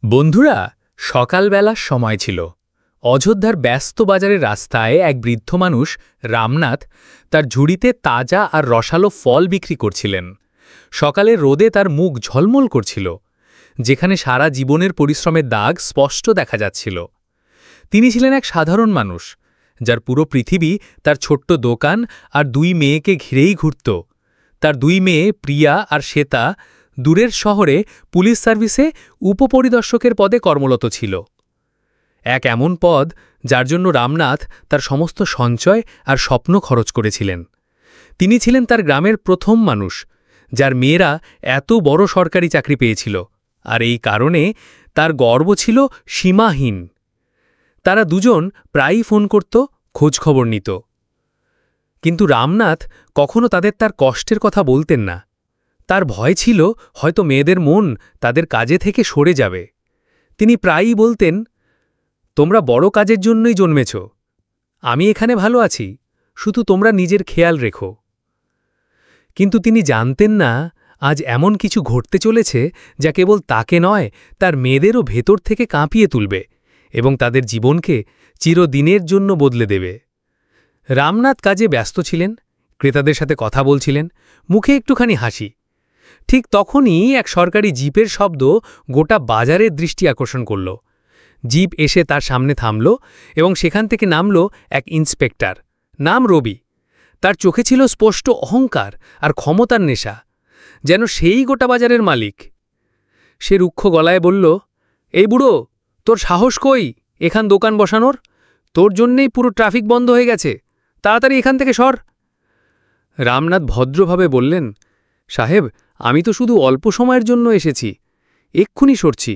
বন্ধুরা, সকালবেলার সময় ছিল। অযোধ্যার ব্যস্ত বাজারের রাস্তায় এক বৃদ্ধ মানুষ রামনাথ তার ঝুড়িতে তাজা আর রসালো ফল বিক্রি করছিলেন। সকালের রোদে তার মুখ ঝলমল করছিল, যেখানে সারা জীবনের পরিশ্রমের দাগ স্পষ্ট দেখা যাচ্ছিল। তিনি ছিলেন এক সাধারণ মানুষ, যার পুরো পৃথিবী তার ছোট্ট দোকান আর দুই মেয়েকে ঘিরেই ঘুরত। তার দুই মেয়ে প্রিয়া আর শ্বেতা দূরের শহরে পুলিশ সার্ভিসে উপপরিদর্শকের পদে কর্মরত ছিল। এক এমন পদ যার জন্য রামনাথ তার সমস্ত সঞ্চয় আর স্বপ্ন খরচ করেছিলেন। তিনি ছিলেন তার গ্রামের প্রথম মানুষ যার মেয়েরা এত বড় সরকারি চাকরি পেয়েছিল, আর এই কারণে তার গর্ব ছিল সীমাহীন। তারা দুজন প্রায়ই ফোন করত, খোঁজখবর নিত। কিন্তু রামনাথ কখনো তাদের তার কষ্টের কথা বলতেন না। তার ভয় ছিল হয়তো মেয়েদের মন তাদের কাজে থেকে সরে যাবে। তিনি প্রায়ই বলতেন, তোমরা বড় কাজের জন্যই জন্মেছ, আমি এখানে ভালো আছি, শুধু তোমরা নিজের খেয়াল রেখো। কিন্তু তিনি জানতেন না আজ এমন কিছু ঘটতে চলেছে যা কেবল তাকে নয়, তার মেয়েদেরও ভেতর থেকে কাঁপিয়ে তুলবে এবং তাদের জীবনকে চিরদিনের জন্য বদলে দেবে। রামনাথ কাজে ব্যস্ত ছিলেন, ক্রেতাদের সাথে কথা বলছিলেন, মুখে একটুখানি হাসি। ঠিক তখনই এক সরকারি জিপের শব্দ গোটা বাজারের দৃষ্টি আকর্ষণ করল। জিপ এসে তার সামনে থামল এবং সেখান থেকে নামল এক ইন্সপেক্টর, নাম রবি। তার চোখে ছিল স্পষ্ট অহংকার আর ক্ষমতার নেশা, যেন সেই গোটা বাজারের মালিক। সে রুক্ষ গলায় বলল, এই বুড়ো, তোর সাহস কই এখান দোকান বসানোর? তোর জন্যেই পুরো ট্রাফিক বন্ধ হয়ে গেছে, তাড়াতাড়ি এখান থেকে সর। রামনাথ ভদ্রভাবে বললেন, সাহেব, আমি তো শুধু অল্প সময়ের জন্য এসেছি, এক্ষুনি সরছি।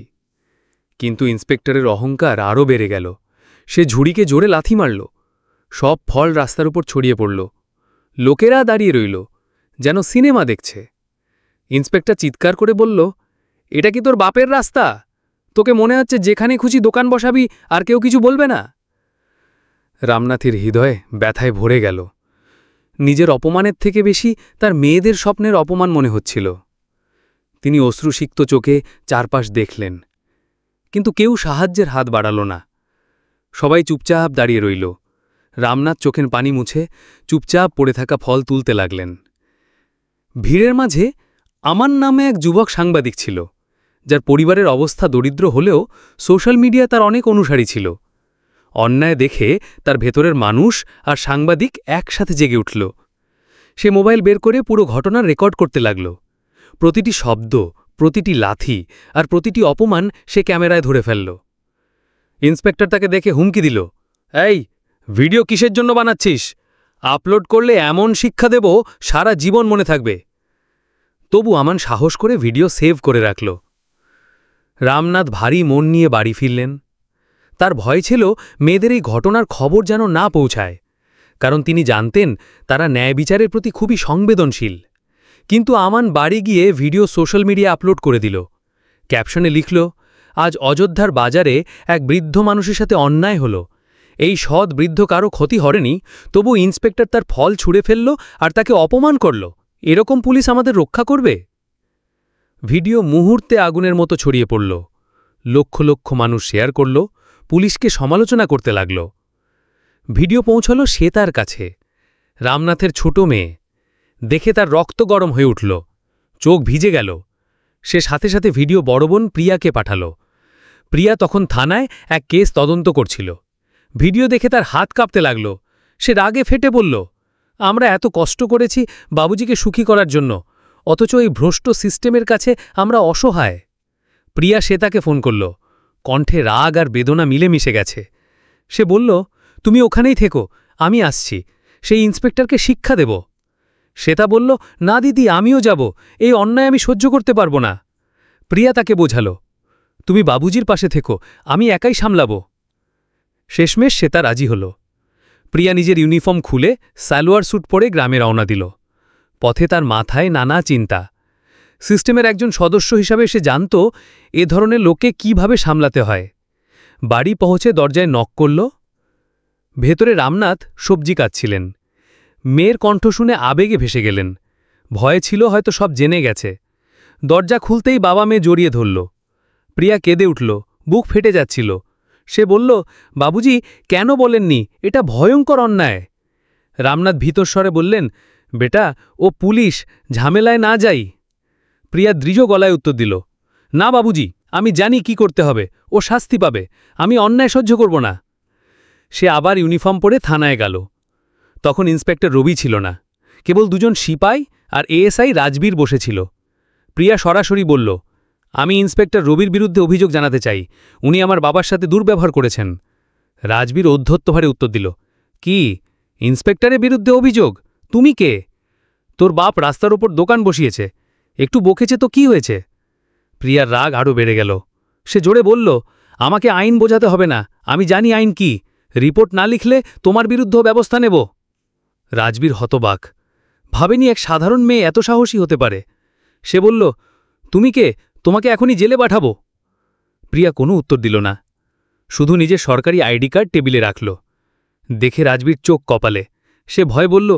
কিন্তু ইন্সপেক্টরের অহংকার আরও বেড়ে গেল। সে ঝুড়িকে জোরে লাথি মারল। সব ফল রাস্তার উপর ছড়িয়ে পড়ল। লোকেরা দাঁড়িয়ে রইল, যেন সিনেমা দেখছে। ইন্সপেক্টর চিৎকার করে বলল, এটা কি তোর বাপের রাস্তা? তোকে মনে হচ্ছে যেখানে খুশি দোকান বসাবি আর কেউ কিছু বলবে না? রামনাথের হৃদয় ব্যথায় ভরে গেল। নিজের অপমানের থেকে বেশি তার মেয়েদের স্বপ্নের অপমান মনে হচ্ছিল। তিনি অশ্রুসিক্ত চোখে চারপাশ দেখলেন, কিন্তু কেউ সাহায্যের হাত বাড়াল না। সবাই চুপচাপ দাঁড়িয়ে রইল। রামনাথ চোখের পানি মুছে চুপচাপ পড়ে থাকা ফল তুলতে লাগলেন। ভিড়ের মাঝে আমান নামে এক যুবক সাংবাদিক ছিল, যার পরিবারের অবস্থা দরিদ্র হলেও সোশ্যাল মিডিয়া তার অনেক অনুসারী ছিল। অন্যায় দেখে তার ভেতরের মানুষ আর সাংবাদিক একসাথে জেগে উঠল। সে মোবাইল বের করে পুরো ঘটনার রেকর্ড করতে লাগল। প্রতিটি শব্দ, প্রতিটি লাথি আর প্রতিটি অপমান সে ক্যামেরায় ধরে ফেলল। ইন্সপেক্টর তাকে দেখে হুমকি দিল, এই, ভিডিও কিসের জন্য বানাচ্ছিস? আপলোড করলে এমন শিক্ষা দেব সারা জীবন মনে থাকবে। তবু আমান সাহস করে ভিডিও সেভ করে রাখল। রামনাথ ভারী মন নিয়ে বাড়ি ফিরলেন। তার ভয় ছিল মেয়েদের এই ঘটনার খবর যেন না পৌঁছায়, কারণ তিনি জানতেন তারা ন্যায় বিচারের প্রতি খুবই সংবেদনশীল। কিন্তু আমান বাড়ি গিয়ে ভিডিও সোশ্যাল মিডিয়া আপলোড করে দিল। ক্যাপশনে লিখল, আজ অযোধ্যার বাজারে এক বৃদ্ধ মানুষের সাথে অন্যায় হল। এই সৎ বৃদ্ধ কারো ক্ষতি হয়নি, তবু ইন্সপেক্টর তার ফল ছুঁড়ে ফেলল আর তাকে অপমান করল। এরকম পুলিশ আমাদের রক্ষা করবে? ভিডিও মুহূর্তে আগুনের মতো ছড়িয়ে পড়ল। লক্ষ লক্ষ মানুষ শেয়ার করল, পুলিশকে সমালোচনা করতে লাগল। ভিডিও পৌঁছল শ্বেতার কাছে, রামনাথের ছোট মেয়ে। দেখে তার রক্ত গরম হয়ে উঠল, চোখ ভিজে গেল। সে সাথে সাথে ভিডিও বড় বোন প্রিয়াকে পাঠাল। প্রিয়া তখন থানায় এক কেস তদন্ত করছিল। ভিডিও দেখে তার হাত কাঁপতে লাগল। সে রাগে ফেটে বলল, আমরা এত কষ্ট করেছি বাবুজিকে সুখী করার জন্য, অথচ এই ভ্রষ্ট সিস্টেমের কাছে আমরা অসহায়। প্রিয়া শ্বেতাকে ফোন করল, কণ্ঠে রাগ আর বেদনা মিলে মিশে গেছে। সে বলল, তুমি ওখানেই থেকো, আমি আসছি, সেই ইন্সপেক্টরকে শিক্ষা দেব। শ্বেতা বলল, না দিদি, আমিও যাব, এই অন্যায় আমি সহ্য করতে পারব না। প্রিয়া তাকে বোঝাল, তুমি বাবুজির পাশে থেকো, আমি একাই সামলাব। শেষমেশ শ্বেতা রাজি হল। প্রিয়া নিজের ইউনিফর্ম খুলে সালোয়ার স্যুট পরে গ্রামে রওনা দিল। পথে তার মাথায় নানা চিন্তা। সিস্টেমের একজন সদস্য হিসাবে সে জানত এ ধরনের লোককে কিভাবে সামলাতে হয়। বাড়ি পৌঁছে দরজায় নক করল। ভেতরে রামনাথ সবজি কাটছিলেন। মেয়ের কণ্ঠ শুনে আবেগে ভেসে গেলেন। ভয়ে ছিল হয়তো সব জেনে গেছে। দরজা খুলতেই বাবা মেয়ে জড়িয়ে ধরল। প্রিয়া কেঁদে উঠল, বুক ফেটে যাচ্ছিল। সে বলল, বাবুজি, কেন বলেননি? এটা ভয়ঙ্কর অন্যায়। রামনাথ ভীতস্বরে বললেন, বেটা, ও পুলিশ, ঝামেলায় না যাই। প্রিয়া দৃঢ় গলায় উত্তর দিল, না বাবুজি, আমি জানি কি করতে হবে, ও শাস্তি পাবে, আমি অন্যায় সহ্য করব না। সে আবার ইউনিফর্ম পরে থানায় গেল। তখন ইন্সপেক্টর রবি ছিল না, কেবল দুজন সিপাই আর এএসআই রাজবীর বসেছিল। প্রিয়া সরাসরি বলল, আমি ইন্সপেক্টর রবির বিরুদ্ধে অভিযোগ জানাতে চাই, উনি আমার বাবার সাথে দুর্ব্যবহার করেছেন। রাজবীর ঔদ্ধত্যভাবে উত্তর দিল, কি, ইন্সপেক্টরের বিরুদ্ধে অভিযোগ? তুমি কে? তোর বাপ রাস্তার ওপর দোকান বসিয়েছে, একটু বকেছে তো কি হয়েছে? প্রিয়ার রাগ আরও বেড়ে গেল। সে জোরে বলল, আমাকে আইন বোঝাতে হবে না, আমি জানি আইন কি, রিপোর্ট না লিখলে তোমার বিরুদ্ধেও ব্যবস্থা নেব। রাজবীর হতবাক, ভাবেনি এক সাধারণ মেয়ে এত সাহসী হতে পারে। সে বলল, তুমি কে? তোমাকে এখনই জেলে পাঠাবো। প্রিয়া কোনো উত্তর দিল না, শুধু নিজের সরকারি আইডি কার্ড টেবিলে রাখল। দেখে রাজবীর চোখ কপালে। সে ভয় বলল,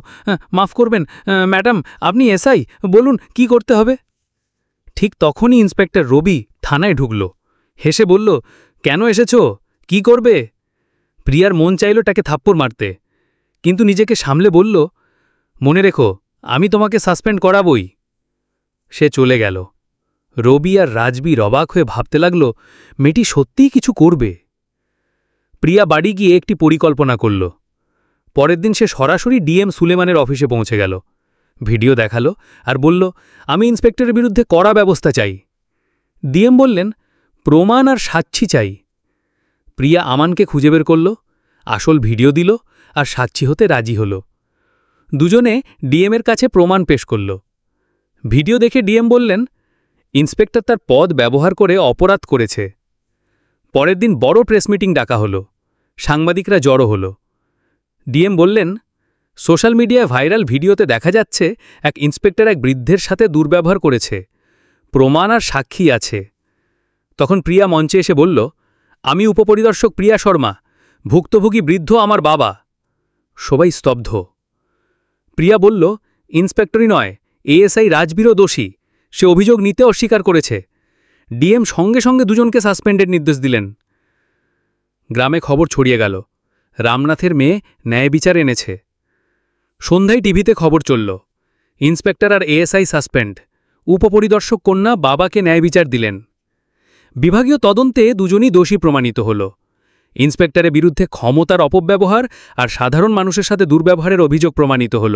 মাফ করবেন ম্যাডাম, আপনি এসআই, বলুন কি করতে হবে। ঠিক তখনই ইন্সপেক্টর রবি থানায় ঢুকল। হেসে বলল, কেন এসেছ? কি করবে? প্রিয়ার মন চাইল তাকে থাপ্পড় মারতে, কিন্তু নিজেকে সামলে বলল, মনে রেখো, আমি তোমাকে সাসপেন্ড করাবই। সে চলে গেল। রবি আর রাজবীর অবাক হয়ে ভাবতে লাগল, মেয়েটি সত্যিই কিছু করবে। প্রিয়া বাড়ি গিয়ে একটি পরিকল্পনা করল। পরের দিন সে সরাসরি ডিএম সুলেমানের অফিসে পৌঁছে গেল। ভিডিও দেখালো আর বলল, আমি ইন্সপেক্টরের বিরুদ্ধে কড়া ব্যবস্থা চাই। ডিএম বললেন, প্রমাণ আর সাক্ষী চাই। প্রিয়া আমানকে খুঁজে বের করল, আসল ভিডিও দিল আর সাক্ষী হতে রাজি হল। দুজনে ডিএমের কাছে প্রমাণ পেশ করল। ভিডিও দেখে ডিএম বললেন, ইন্সপেক্টর তার পদ ব্যবহার করে অপরাধ করেছে। পরের দিন বড় প্রেস মিটিং ডাকা হলো, সাংবাদিকরা জড়ো হলো। ডিএম বললেন, সোশ্যাল মিডিয়ায় ভাইরাল ভিডিওতে দেখা যাচ্ছে এক ইন্সপেক্টর এক বৃদ্ধের সাথে দুর্ব্যবহার করেছে, প্রমাণ আর সাক্ষী আছে। তখন প্রিয়া মঞ্চে এসে বলল, আমি উপপরিদর্শক প্রিয়া শর্মা, ভুক্তভোগী বৃদ্ধ আমার বাবা। সবাই স্তব্ধ। প্রিয়া বলল, ইন্সপেক্টরই নয়, এএসআই রাজবীরও দোষী, সে অভিযোগ নিতে অস্বীকার করেছে। ডিএম সঙ্গে সঙ্গে দুজনকে সাসপেন্ডের নির্দেশ দিলেন। গ্রামে খবর ছড়িয়ে গেল, রামনাথের মেয়ে ন্যায় বিচার এনেছে। সন্ধ্যায় টিভিতে খবর চলল, ইন্সপেক্টর আর এএসআই সাসপেন্ড, উপপরিদর্শক কন্যা বাবাকে ন্যায় বিচার দিলেন। বিভাগীয় তদন্তে দুজনই দোষী প্রমাণিত হল। ইন্সপেক্টরের বিরুদ্ধে ক্ষমতার অপব্যবহার আর সাধারণ মানুষের সাথে দুর্ব্যবহারের অভিযোগ প্রমাণিত হল।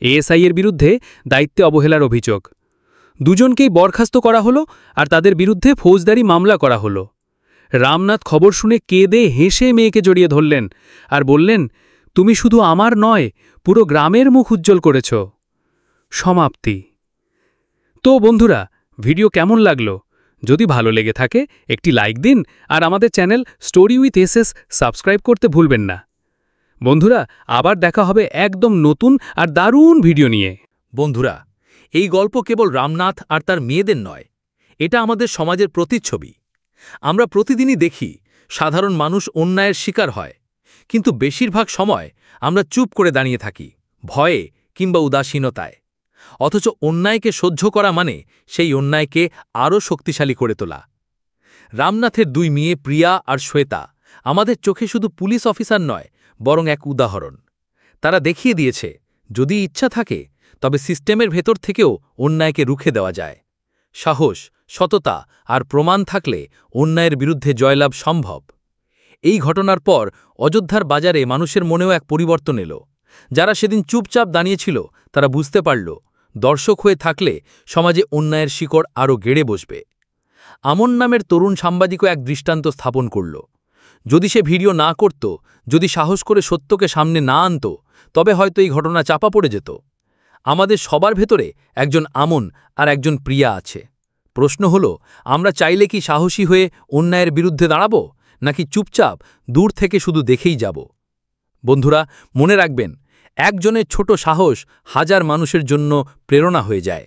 এএসআইয়ের বিরুদ্ধে দায়িত্বে অবহেলার অভিযোগ। দুজনকেই বরখাস্ত করা হলো আর তাদের বিরুদ্ধে ফৌজদারি মামলা করা হলো। রামনাথ খবর শুনে কেঁদে হেসে মেয়েকে জড়িয়ে ধরলেন আর বললেন, তুমি শুধু আমার নয়, পুরো গ্রামের মুখ উজ্জ্বল করেছ। সমাপ্তি। তো বন্ধুরা, ভিডিও কেমন লাগলো? যদি ভালো লেগে থাকে একটি লাইক দিন আর আমাদের channel story with SS subscribe করতে ভুলবেন না। বন্ধুরা, আবার দেখা হবে একদম নতুন আর দারুণ ভিডিও নিয়ে। বন্ধুরা, এই গল্প কেবল রামনাথ আর তার মেয়েদের নয়, এটা আমাদের সমাজের প্রতিচ্ছবি। আমরা প্রতিদিনই দেখি সাধারণ মানুষ অন্যায়ের শিকার হয়, কিন্তু বেশিরভাগ সময় আমরা চুপ করে দাঁড়িয়ে থাকি, ভয়ে কিংবা উদাসীনতায়। অথচ অন্যায়কে সহ্য করা মানে সেই অন্যায়কে আরও শক্তিশালী করে তোলা। রামনাথের দুই মেয়ে প্রিয়া আর শ্বেতা আমাদের চোখে শুধু পুলিশ অফিসার নয়, বরং এক উদাহরণ। তারা দেখিয়ে দিয়েছে, যদি ইচ্ছা থাকে তবে সিস্টেমের ভেতর থেকেও অন্যায়কে রুখে দেওয়া যায়। সাহস, সততা আর প্রমাণ থাকলে অন্যায়ের বিরুদ্ধে জয়লাভ সম্ভব। এই ঘটনার পর অযোধ্যার বাজারে মানুষের মনেও এক পরিবর্তন এলো। যারা সেদিন চুপচাপ দাঁড়িয়েছিল তারা বুঝতে পারল, দর্শক হয়ে থাকলে সমাজে অন্যায়ের শিকড় আরও গেড়ে বসবে। আমন নামের তরুণ সাংবাদিকও এক দৃষ্টান্ত স্থাপন করল। যদি সে ভিডিও না করত, যদি সাহস করে সত্যকে সামনে না আনত, তবে হয়তো এই ঘটনা চাপা পড়ে যেত। আমাদের সবার ভেতরে একজন আমন আর একজন প্রিয়া আছে। প্রশ্ন হল, আমরা চাইলে কি সাহসী হয়ে অন্যায়ের বিরুদ্ধে দাঁড়াব, নাকি চুপচাপ দূর থেকে শুধু দেখেই যাব? বন্ধুরা, মনে রাখবেন, একজনের ছোট সাহস হাজার মানুষের জন্য প্রেরণা হয়ে যায়।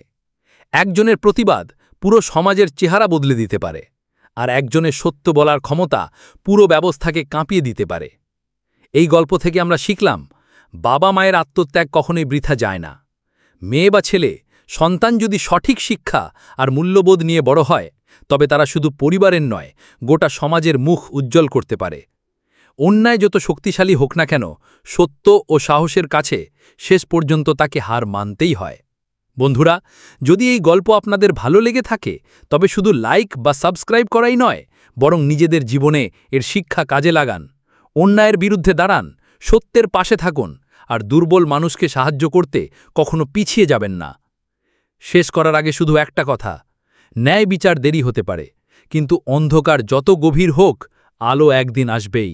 একজনের প্রতিবাদ পুরো সমাজের চেহারা বদলে দিতে পারে, আর একজনের সত্য বলার ক্ষমতা পুরো ব্যবস্থাকে কাঁপিয়ে দিতে পারে। এই গল্প থেকে আমরা শিখলাম, বাবা মায়ের আত্মত্যাগ কখনোই বৃথা যায় না। মেয়ে বা ছেলে, সন্তান যদি সঠিক শিক্ষা আর মূল্যবোধ নিয়ে বড় হয়, তবে তারা শুধু পরিবারের নয়, গোটা সমাজের মুখ উজ্জ্বল করতে পারে। অন্যায় যত শক্তিশালী হোক না কেন, সত্য ও সাহসের কাছে শেষ পর্যন্ত তাকে হার মানতেই হয়। বন্ধুরা, যদি এই গল্প আপনাদের ভালো লেগে থাকে, তবে শুধু লাইক বা সাবস্ক্রাইব করাই নয়, বরং নিজেদের জীবনে এর শিক্ষা কাজে লাগান। অন্যায়ের বিরুদ্ধে দাঁড়ান, সত্যের পাশে থাকুন, আর দুর্বল মানুষকে সাহায্য করতে কখনো পিছিয়ে যাবেন না। শেষ করার আগে শুধু একটা কথা, ন্যায় বিচার দেরি হতে পারে, কিন্তু অন্ধকার যত গভীর হোক, আলো একদিন আসবেই।